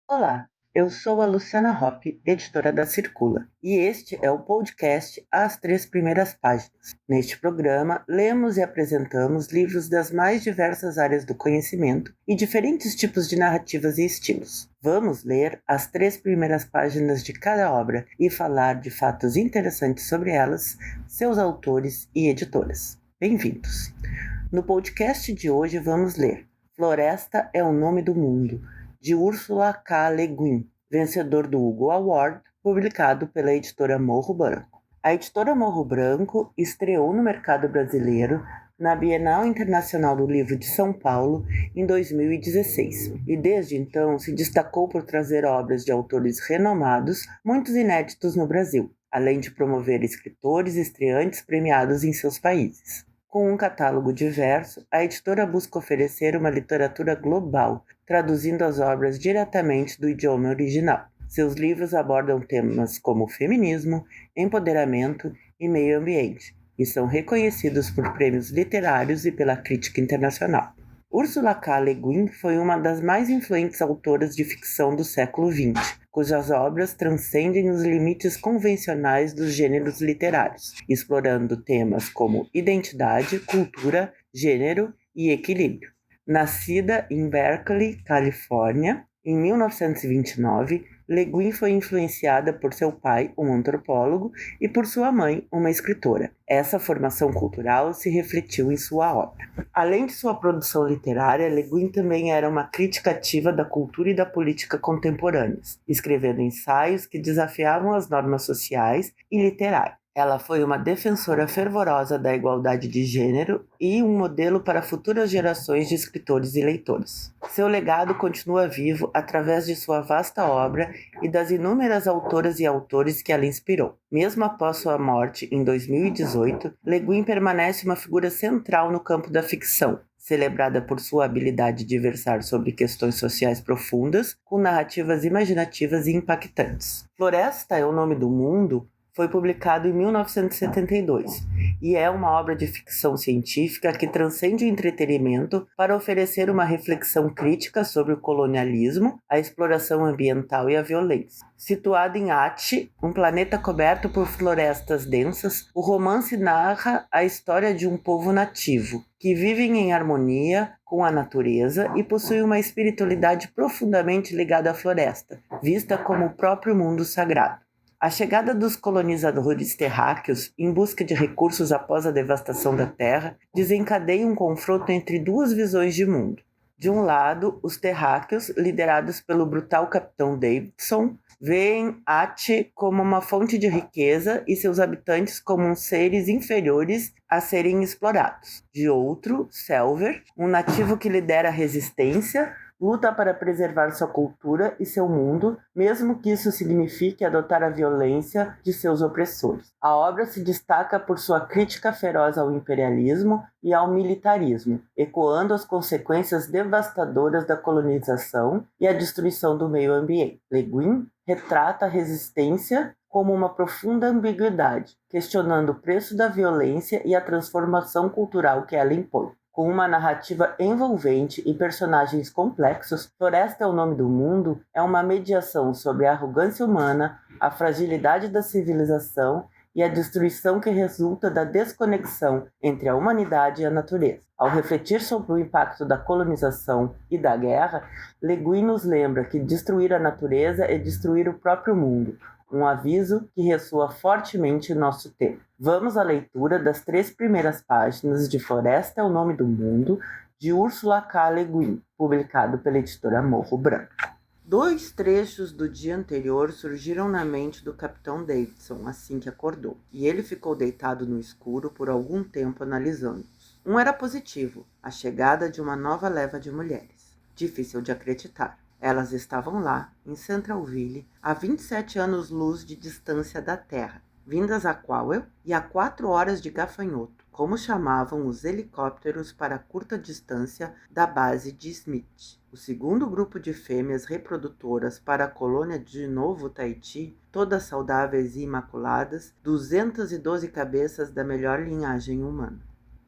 Olá, eu sou a Luciana Hoppe, editora da Circula, e este é o podcast As Três Primeiras Páginas. Neste programa, lemos e apresentamos livros das mais diversas áreas do conhecimento e diferentes tipos de narrativas e estilos. Vamos ler as três primeiras páginas de cada obra e falar de fatos interessantes sobre elas, seus autores e editoras. Bem-vindos! No podcast de hoje vamos ler Floresta é o Nome do Mundo, de Ursula K. Le Guin, vencedor do Hugo Award, publicado pela editora Morro Branco. A editora Morro Branco estreou no mercado brasileiro na Bienal Internacional do Livro de São Paulo em 2016 e desde então se destacou por trazer obras de autores renomados, muitos inéditos no Brasil, além de promover escritores estreantes premiados em seus países. Com um catálogo diverso, a editora busca oferecer uma literatura global, traduzindo as obras diretamente do idioma original. Seus livros abordam temas como feminismo, empoderamento e meio ambiente, e são reconhecidos por prêmios literários e pela crítica internacional. Ursula K. Le Guin foi uma das mais influentes autoras de ficção do século XX, cujas obras transcendem os limites convencionais dos gêneros literários, explorando temas como identidade, cultura, gênero e equilíbrio. Nascida em Berkeley, Califórnia, em 1929, Le Guin foi influenciada por seu pai, um antropólogo, e por sua mãe, uma escritora. Essa formação cultural se refletiu em sua obra. Além de sua produção literária, Le Guin também era uma crítica ativa da cultura e da política contemporâneas, escrevendo ensaios que desafiavam as normas sociais e literárias. Ela foi uma defensora fervorosa da igualdade de gênero e um modelo para futuras gerações de escritores e leitores. Seu legado continua vivo através de sua vasta obra e das inúmeras autoras e autores que ela inspirou. Mesmo após sua morte em 2018, Le Guin permanece uma figura central no campo da ficção, celebrada por sua habilidade de versar sobre questões sociais profundas, com narrativas imaginativas e impactantes. Floresta é o Nome do Mundo foi publicado em 1972 e é uma obra de ficção científica que transcende o entretenimento para oferecer uma reflexão crítica sobre o colonialismo, a exploração ambiental e a violência. Situado em Ati, um planeta coberto por florestas densas, o romance narra a história de um povo nativo, que vivem em harmonia com a natureza e possui uma espiritualidade profundamente ligada à floresta, vista como o próprio mundo sagrado. A chegada dos colonizadores terráqueos em busca de recursos após a devastação da terra desencadeia um confronto entre duas visões de mundo. De um lado, os terráqueos, liderados pelo brutal capitão Davidson, veem Ati como uma fonte de riqueza e seus habitantes como seres inferiores a serem explorados. De outro, Selver, um nativo que lidera a resistência, luta para preservar sua cultura e seu mundo, mesmo que isso signifique adotar a violência de seus opressores. A obra se destaca por sua crítica feroz ao imperialismo e ao militarismo, ecoando as consequências devastadoras da colonização e a destruição do meio ambiente. Le Guin retrata a resistência como uma profunda ambiguidade, questionando o preço da violência e a transformação cultural que ela impõe. Com uma narrativa envolvente e personagens complexos, Floresta é o Nome do Mundo é uma mediação sobre a arrogância humana, a fragilidade da civilização e a destruição que resulta da desconexão entre a humanidade e a natureza. Ao refletir sobre o impacto da colonização e da guerra, Le Guin nos lembra que destruir a natureza é destruir o próprio mundo, um aviso que ressoa fortemente em nosso tempo. Vamos à leitura das três primeiras páginas de Floresta é o Nome do Mundo, de Ursula K. Le Guin, publicado pela editora Morro Branco. Dois trechos do dia anterior surgiram na mente do capitão Davidson assim que acordou, e ele ficou deitado no escuro por algum tempo analisando-os. Um era positivo, a chegada de uma nova leva de mulheres. Difícil de acreditar. Elas estavam lá, em Centralville, a 27 anos-luz de distância da Terra, vindas a Quawel e a 4 horas de gafanhoto, como chamavam os helicópteros para curta distância da base de Smith. O segundo grupo de fêmeas reprodutoras para a colônia de Novo Tahiti, todas saudáveis e imaculadas, 212 cabeças da melhor linhagem humana.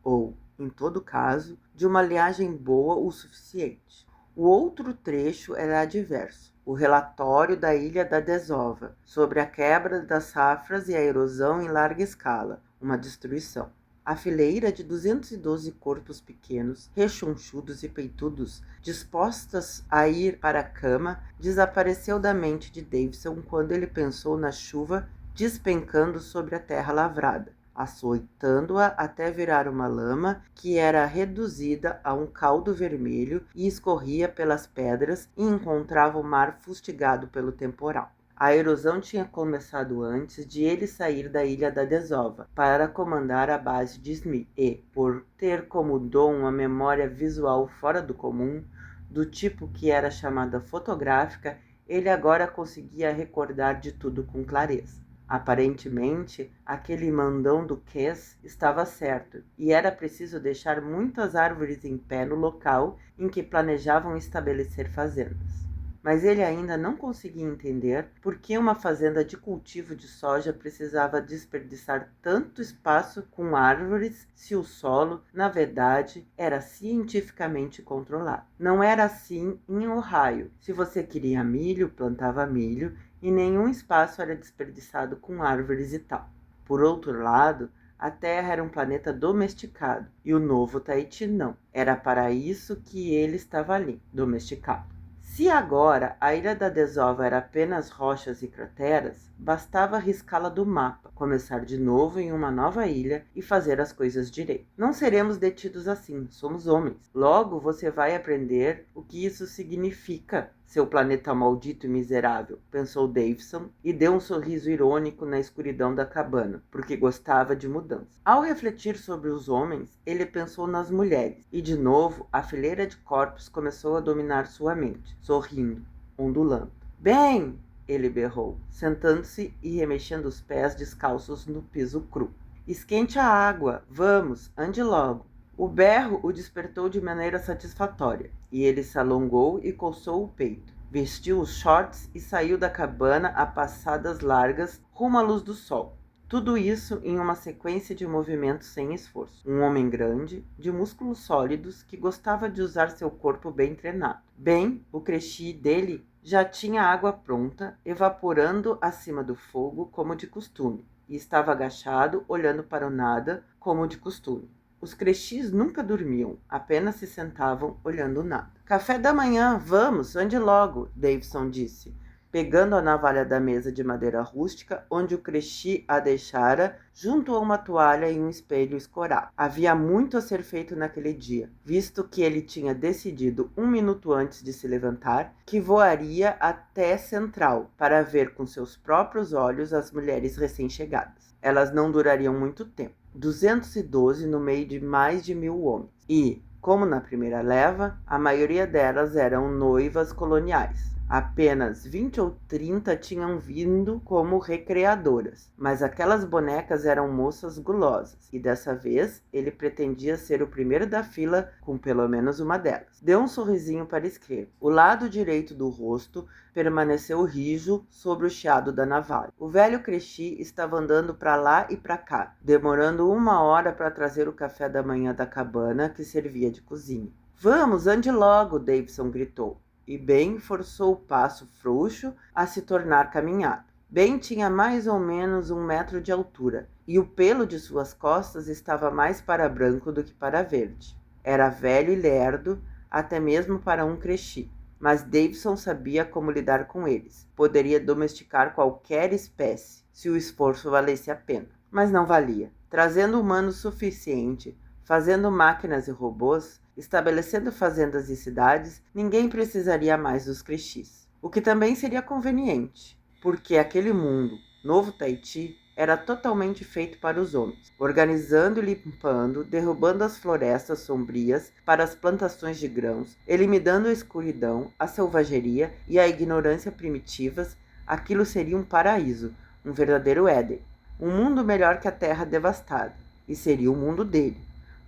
Ou, em todo caso, de uma linhagem boa o suficiente. O outro trecho era adverso. o relatório da Ilha da Desova, sobre a quebra das safras e a erosão em larga escala, uma destruição. A fileira de 212 corpos pequenos, rechonchudos e peitudos, dispostas a ir para a cama, desapareceu da mente de Davidson quando ele pensou na chuva despencando sobre a terra lavrada, açoitando-a até virar uma lama que era reduzida a um caldo vermelho e escorria pelas pedras e encontrava o mar fustigado pelo temporal. A erosão tinha começado antes de ele sair da Ilha da Desova para comandar a base de Smith e, por ter como dom uma memória visual fora do comum, do tipo que era chamada fotográfica, ele agora conseguia recordar de tudo com clareza. Aparentemente, aquele mandão do Cass estava certo, e era preciso deixar muitas árvores em pé no local em que planejavam estabelecer fazendas. Mas ele ainda não conseguia entender por que uma fazenda de cultivo de soja precisava desperdiçar tanto espaço com árvores se o solo, na verdade, era cientificamente controlado. Não era assim em Ohio. Se você queria milho, plantava milho, e nenhum espaço era desperdiçado com árvores e tal. Por outro lado, a Terra era um planeta domesticado, e o Novo Tahiti não. Era para isso que ele estava ali, domesticado. Se agora a Ilha da Desova era apenas rochas e crateras, bastava riscá-la do mapa, começar de novo em uma nova ilha e fazer as coisas direito. Não seremos detidos assim, somos homens. Logo você vai aprender o que isso significa, seu planeta maldito e miserável, pensou Davidson e deu um sorriso irônico na escuridão da cabana, porque gostava de mudança. Ao refletir sobre os homens, ele pensou nas mulheres, e de novo a fileira de corpos começou a dominar sua mente, sorrindo, ondulando. Bem, ele berrou, sentando-se e remexendo os pés descalços no piso cru. Esquente a água, vamos, ande logo. O berro o despertou de maneira satisfatória, e ele se alongou e coçou o peito. Vestiu os shorts e saiu da cabana a passadas largas rumo à luz do sol. Tudo isso em uma sequência de movimentos sem esforço. Um homem grande, de músculos sólidos, que gostava de usar seu corpo bem treinado. Bem, o creche dele já tinha água pronta, evaporando acima do fogo como de costume, e estava agachado, olhando para o nada, como de costume. Os crechis nunca dormiam, apenas se sentavam olhando o nada. Café da manhã, vamos, ande logo, Davidson disse, pegando a navalha da mesa de madeira rústica, onde o creche a deixara, junto a uma toalha e um espelho escorado. Havia muito a ser feito naquele dia, visto que ele tinha decidido 1 minuto antes de se levantar que voaria até Central para ver com seus próprios olhos as mulheres recém-chegadas. Elas não durariam muito tempo. 212 no meio de mais de 1000 homens. E, como na primeira leva, a maioria delas eram noivas coloniais. Apenas 20 ou 30 tinham vindo como recreadoras, mas aquelas bonecas eram moças gulosas, e dessa vez ele pretendia ser o primeiro da fila com pelo menos uma delas. Deu um sorrisinho para a esquerda. O lado direito do rosto permaneceu rijo sobre o chiado da navalha. O velho creche estava andando para lá e para cá, demorando 1 hora para trazer o café da manhã da cabana que servia de cozinha. Vamos, ande logo, Davidson gritou. E Ben forçou o passo frouxo a se tornar caminhada. Ben tinha mais ou menos 1 metro de altura, e o pelo de suas costas estava mais para branco do que para verde. Era velho e lerdo, até mesmo para um creche, mas Davidson sabia como lidar com eles. Poderia domesticar qualquer espécie, se o esforço valesse a pena. Mas não valia. Trazendo humanos suficiente, fazendo máquinas e robôs, estabelecendo fazendas e cidades, ninguém precisaria mais dos crechis. O que também seria conveniente, porque aquele mundo, Novo Tahiti, era totalmente feito para os homens, organizando e limpando, derrubando as florestas sombrias para as plantações de grãos, eliminando a escuridão, a selvageria e a ignorância primitivas. Aquilo seria um paraíso, um verdadeiro Éden, um mundo melhor que a terra devastada, e seria o mundo dele,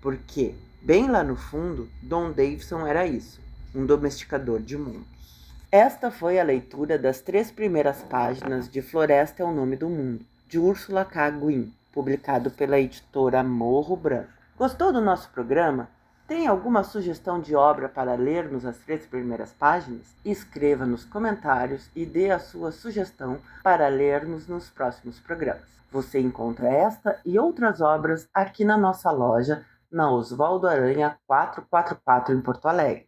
porque bem lá no fundo, Don Davidson era isso, um domesticador de mundos. Esta foi a leitura das 3 primeiras páginas de Floresta é o Nome do Mundo, de Ursula K. Guin, publicado pela editora Morro Branco. Gostou do nosso programa? Tem alguma sugestão de obra para lermos as 3 primeiras páginas? Escreva nos comentários e dê a sua sugestão para lermos nos próximos programas. Você encontra esta e outras obras aqui na nossa loja, na Oswaldo Aranha 444 em Porto Alegre,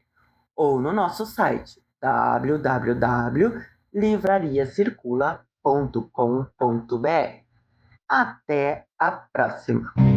ou no nosso site www.livrariacircula.com.br. Até a próxima!